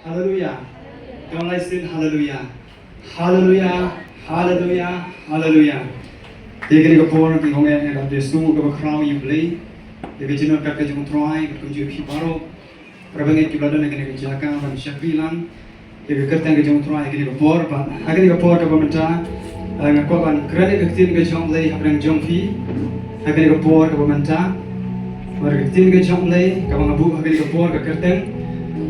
Hallelujah. Come let's sing hallelujah. Hallelujah. Hallelujah. Hallelujah. Take a pour of the home and the soul of a crown you play. The original package on try, but you keep borrow. Probably to London again, Jaka and Shapilan. If you cut a jump try, I get a pour, but I get a port of a manta. I'm a cop and credit a tin jump lay, having jumpy. I get a port of a manta. Or a tin jump lay, come on a book, I get a port of a curtain.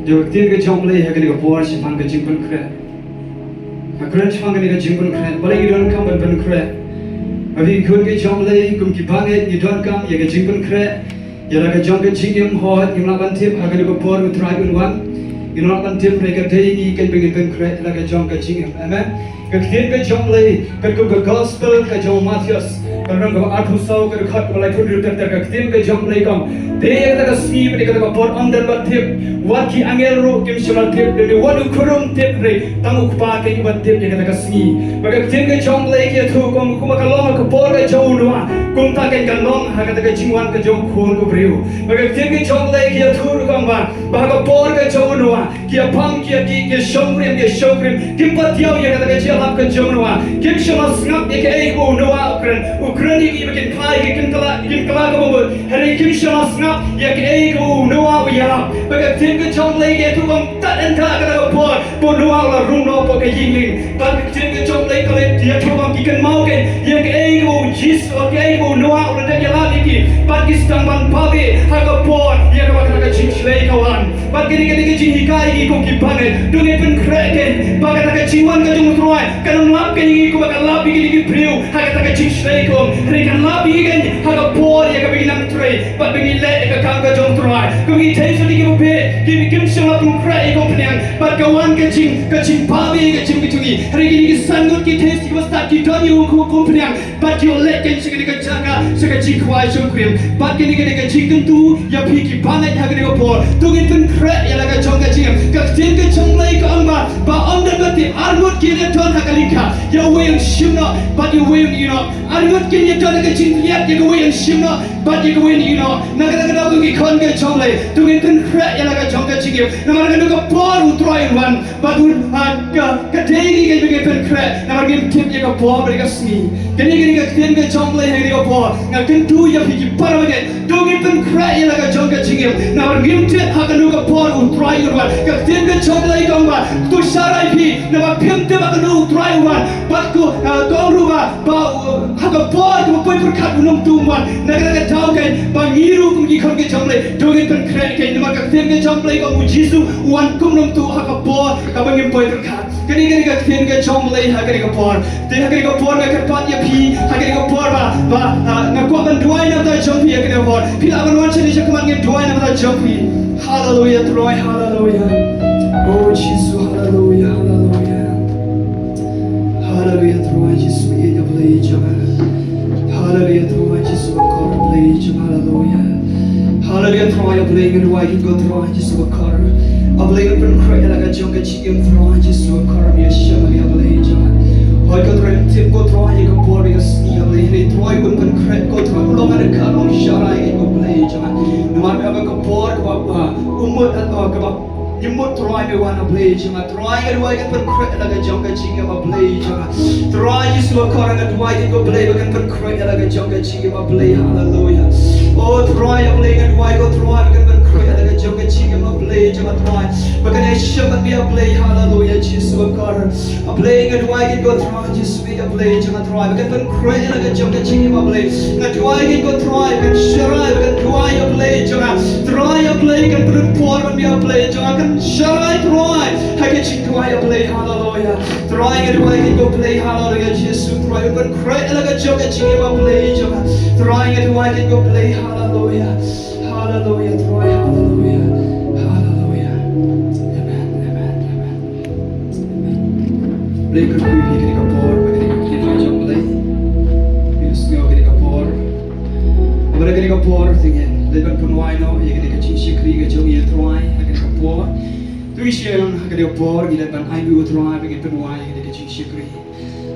The tin jump lay, I get a port, she found a jimple cred. A crunch found a jimple cred, but you don't come and cred. If you could get jump lay, come keep on it, you don't come, you get jimple cred. You're like a jump and chicken hot, you're not on tip, I get a port with tribe one. You're not on tip like a day, you can bring it in cred like a jump and chicken. Amen. Cái jump lay, cái gospel, cái John Matthews, cái răng của Art Husau, cái khát của lại phun được cái jump lay công, để cái ski, cái port under the tip, what ki angel ro kim shmal tip, để what you kurum tip re, tamu kupa cái ibat tip cái ski, và cái jump lay cái thu công, kuma cái long cái port cái John luôn, kum ta cái long, hay cái jingwan cái John khôn của brio, và cái jump lay cái thu công và cái port cái John luôn, cái pam cái showroom, kim pat diao cái cái jom noa, kim shoma snap ke ego noa Ukraine ki bikin khai ke kin kala ko bo hari kim shoma snap ya ke ego noa ya baga tin ke jom lay ke tu bang tat en kala ka po noa la room no po ke yingling bag tin ke jom lay kale ya tu bang ki kan mau ke ya ke ego jis o ke ego noa ur de ya la ki Pakistan ban pabe ha ka po ya ka ching lay kawan bag ke jing hikai ki ko ki bang du ne pen kreken bag ka chiwan ka jong troi kan lap kan gi ko kan lap gi priu ha ka ka ching shrei ko re kan lap gi kan ha ka por ya ka bi nam trei pat bi le ka kam ka jong troi ko gi thai so di ki pe ki bi kim shama tum krai ko pnyang pat ka wan ka ching pa bi ka ching bi tungi re gi san gut ki thai ki basta ki don yu ko pnyang pat yo le kan ching ka chaka so ka ching khwai shum krim pat ki ka ching kan tu ya phi ki pa nai ha ka ko por tu gi pen krai ya la ka chong ka ching ka tin ka chong lai ka amba ba on the gati armut ki ne ton ha ka lika ya way shimna but you way you know armut ki ne ton ka ching ya ka way shimna but you way you know na ka ki khon ka chong lai tu gi pen krai ya la ka chong ka ching na ma ka por u troi wan but ka dei ki ka pen krai na ma gi tip ya ka por ba ka sni kini ka tin ka chong lai ha ka por na kin tu ya phi ki par ba ke tu gi pen krai ya la ka chong ka ching na ma gi tip ha ka ka por u troi wan ka tin ka chong lai ka ba tu sarai phi na ma phim te ba ka u troi wan but ko dong ru ba ha ka por ko poi par khat unom tu wan na ka thau ke ba ngi ru kum ki khon ke chong lai tu gi pen krai ke na ma ka tin ka chong lai ko u jisu wan kum nom tu ha ka por ka ba ngi poi par khat kini ka tin ka chong lai ha ka por te ha ka por ka pat ya phi ha ka por ba na ko ban duai na ta chong phi ka por phi la ban wan chani cha kuman ngi duai na ta chong phi hallelujah troi hallelujah oh Jesus hallelujah hallelujah hallelujah troi Jesus we give you praise hallelujah troi Jesus we call praise hallelujah hallelujah troi a play and why go troi Jesus we call a play and cry like a jong chi im troi Jesus we call me shama ya play hoy ko troi tip ko troi ko por ya sni a play troi kun cry ko troi ko long ka long sharai ko play no ma ba ko por ko ba umot at ko ba Imut try me wanna play jama try it why can put credit like a junk chinga ma play jama try you so correct at why can go play we can put credit like a junk chinga ma play hallelujah oh try a play and why go try we can put credit like a junk chinga ma play jama try we can shove me a play hallelujah Jesus so correct a play and why can go try just me a play jama try we can put credit like a junk chinga ma play that why can go try we can share we can try a play jama try a play can put for me a play jama shall I try? I get you try a play hallelujah. Try it away and go play hallelujah. Jesus, try it but cry like a joke at you play. Try it away and go play hallelujah. Hallelujah. Try hallelujah. Hallelujah. Amen. Amen. Amen. Play good food, you can go poor, but you can go play. You snow getting a poor. I'm going to go poor thing in. Live and put wine out, you can get a cheese creek, a joke, you try. Poor, tu Israel hakade poor gila ban ai u try be get why get ching shikri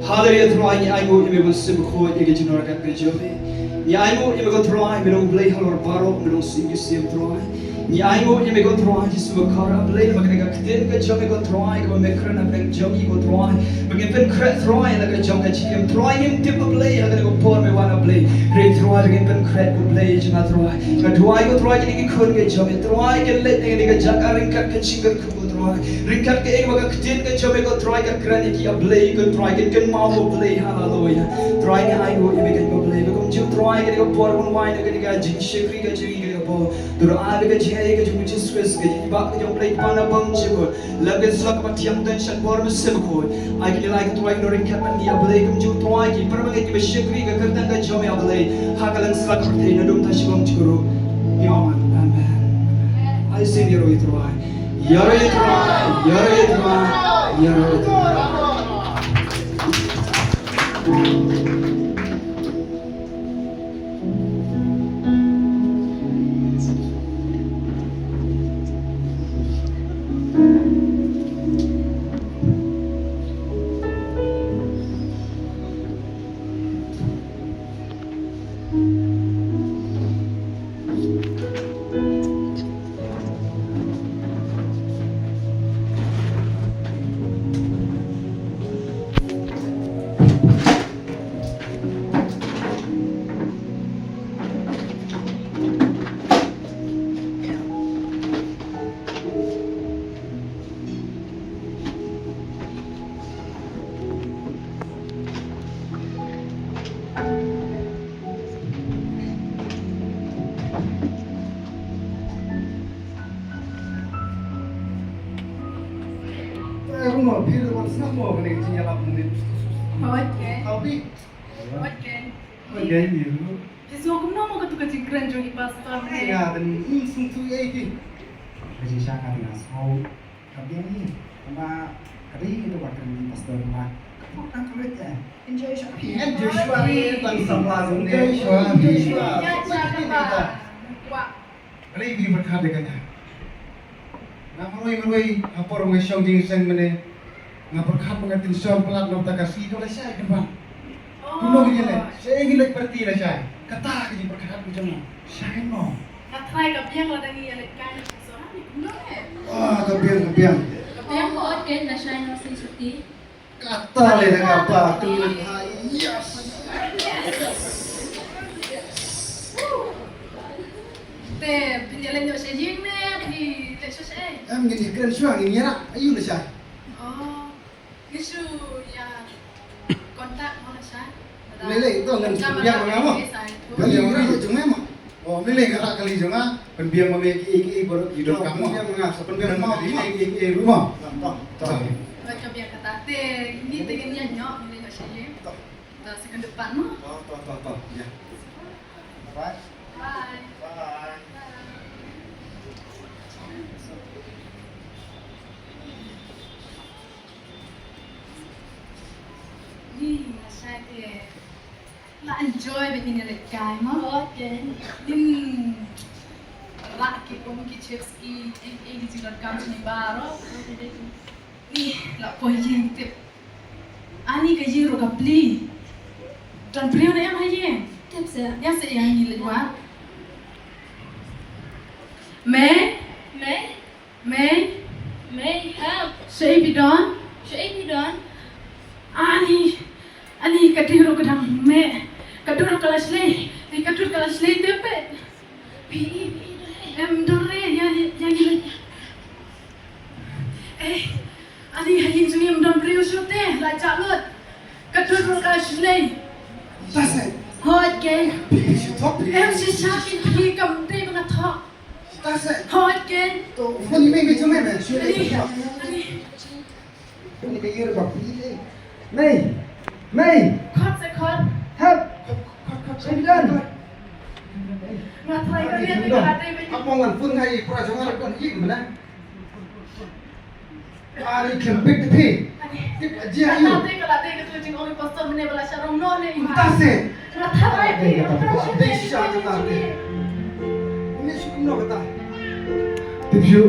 hallelujah try ai go me ban sim kho ye get nor kat be jobe ya ai go me go try me no play halor baro me no sing you sim try Ni ayo ni me go try Yesus makara play makna ka keten ka jom me go try ka me kran na beng jom go try bagi pen kret try na ka jom ka chikem try him tip play ha ka go por me wana play re try bagi pen kret go play jma try ka try go try ni ki khon ke jom try ke let ni ka jakaring ka chinger ko try ringkat ke ek maka keten ka jom go try ka kran ki play ko try ke ken mau play hallelujah try ni ayo ni me go play ko jom try ke go por one wine ka jing shikri ka jing ke go tur a ke jai ke jum Jesus ke ba ke jom play pana bang chigo lage sak pa tiam dan shat por me sim ko ai ke like try no ringkat man ni play ko jom try ki par ke be shikri ka kartan ka jom play hakalan sak pa te na dum ta shibam churu yaman amen I sing yaro try yaro try yaro try yaro try Rumah bir orang sama boleh nyala punya. Okay. Tapi, Okay. okay ni. Jadi aku nak mau katu kecil keren jadi pastor ni. Ya, dan sung tu ini. Kasi siya kanina so tapi ni sama kari itu bakal di pastor rumah. Kamu kan kulit ya. Enjoy siya. Enjoy siya ni tan samla zone. Enjoy siya. Ya, cakap. Wah. Kari bi berkat dengan. Nak maroi apa orang yang jing sen mana nak berkat mengatin soal pelat nak tak kasih itu lah saya kan bang. Kuno gini le, saya ingin lek berti lah saya. Kata kerja berkat macam mana? Saya no. Katrai kapiang lah dangi yang lekan seorang ni kuno eh. Wah, kebiang. Kapiang buat kan dah saya nasi suti. Kata le dengan apa? Tulen yes. Te penjalan jauh sejing ni di leksus eh. Em gini keren suang ini ya. Ayo lah saya. Oh, isu yang kontak mana saya? Lele itu ngan biang mengamo. Bagi orang itu cuma emang. Oh, lele gerak kali cuma penbiang memiliki iki baru hidup kamu. Penbiang mengapa? Penbiang mau iki rumah. Tahu. Baca biar kata te ini tegennya nyok ini jauh sejing. Dah sekan depan no. Tahu. Ya. Bye. Bye. Bye. Ni saya dia nak enjoy begini lekai mah. Din rak ke komuki chips ki di jilat kam ni baro. Ni la poyin tip. Ani ke jiro ka beli. Dan beliau na yang haye. Tip saya. Ya saya yang ni lewa. May help. Saya bidon. Ani kadiro kadang me kadiro kelas le kadiro kelas le tepet pi dore ya gila ani hayin suni don priu sote la chalot kadiro kelas le Tas. hot gen Pilih top. si sakin pi kam te bang thok Tas. hot gen Tu phone ini macam mana? Sudah ani itu. ani Ini kaya apa? May. khot se khot Help. Saya bilang. ngathai ka lian ka ate be Apa ngan pun ngai prajangan kan hik mana? Ari kempik tepi. Tip aja ayo. Kalate ka tu jing oli pastor mene bala sharong no ne Tas. ngathai pi Desha kata. Ini sukum no kata. Tipsu,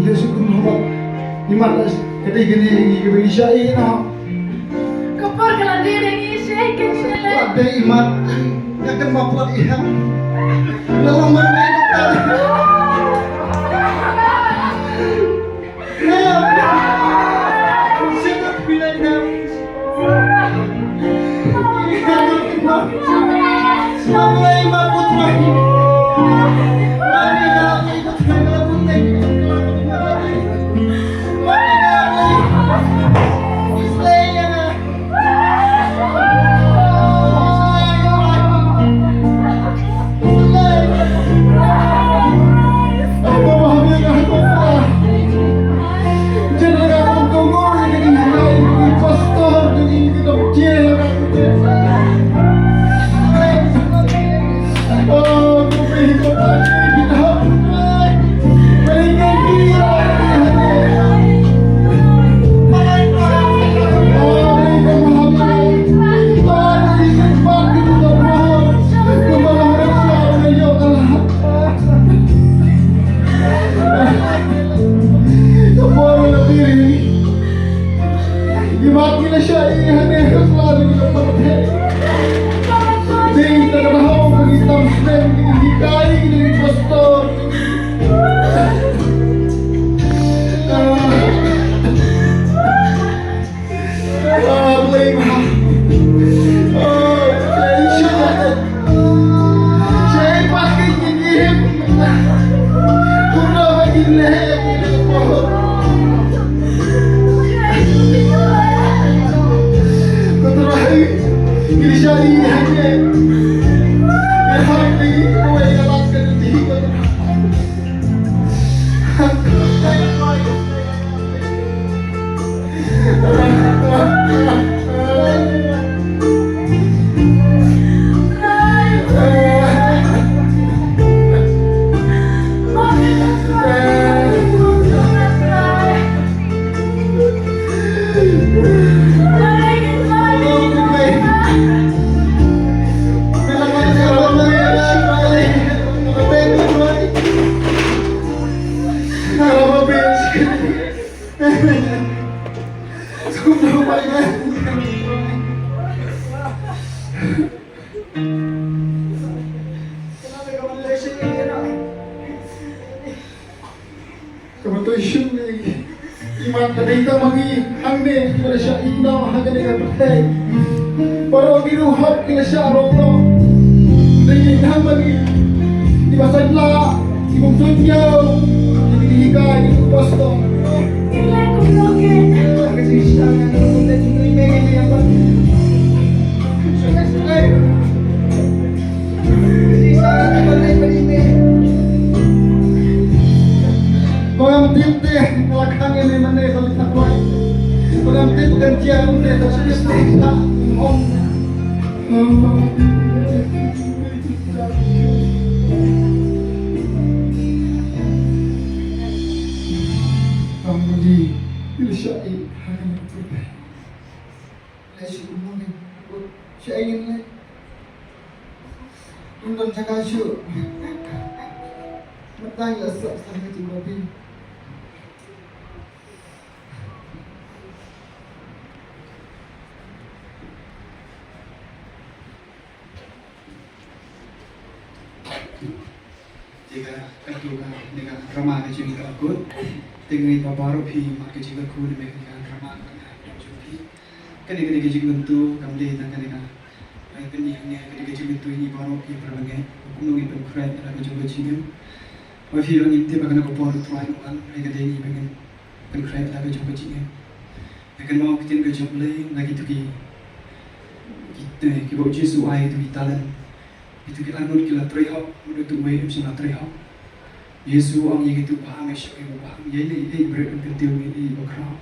ini sukum no. Imalas, kata gini gini syai no. kapar kalate dengi shake ke le Ada imat yang kan maplat iham. Lalu mana kata. hanya selalu seperti Ding terbahaw hitam sen hikai ini pastor. Blame her. Saya pakai gigim. Kuno begini. Keterai ini jadi hanya. Hari ini kau yang lakukan itu. Kebetulan ni iman kadang magi hamne kepada syah indah hagan dengan berkai. Para biru hak kena syah Allah. Dengan ham magi di masa lah ibung tunjau jadi dihikai itu pastor. Nilai kumlokin. Agak sisa dengan kita juga ingin yang apa? Sungai. Sisa dengan ini. Orang tinte belakangnya ni mana kalau tak buat. Orang tinte bukan jarum dia tak sudah setengah om. Kamu di ilsyai akan berubah. Lagi umum ni, saya ingin lagi. Untuk cakap syuk. Matang lesap sama tu mobil. Jika kedua dengan ramah kecil takut, dengan baru pi mak kecil aku dengan ramah dengan jupi. Kini kecil bentuk kami dengan dengan penihnya kecil bentuk ini baru pi berbagai. Aku mungkin berkerat dalam kecil. Wafi orang ini tiba kena kupon tuai orang mereka ini pengen berkerat dalam kecil. Akan mau kita kecil lagi tu kita bawa Yesus air tu talan. Itu kita anut kita terihak, mudah tu way macam nak terihak. Yesus ang yang itu paham esok yang paham. Ia ini berat penting ini berkerah.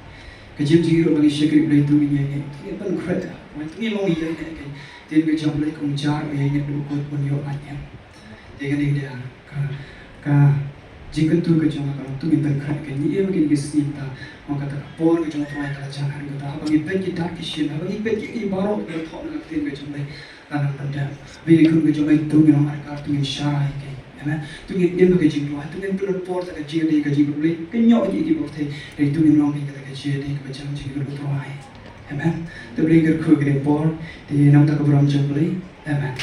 Kajim jiru bagi syakir berai tu ini ini. Itu kan kereta. Itu ni mau ia ini kan. Dia kerja berai kumcar ia ini dulu kot pun yo banyak. Dia kan dia jika tu kerja kalau tu kita kerja kan ia mungkin kesinta. Orang kata por kerja tuai kalau jangan kata bagi pet kita kisah bagi pet kita baru kita thok nak tin kerja berai. Tanah pada, bagi kun kerja baik tu dengan mereka tu dengan syai ke, ya, tu dengan dia bagi jingrong, tu dengan pelur por tak kerja dia kerja boleh, kenyok je kita boleh, dari tu dengan orang kita kerja dia kerja macam jingrong beruai, ya, tu boleh kerja kerja por, di nama tak keberam jam boleh, ya.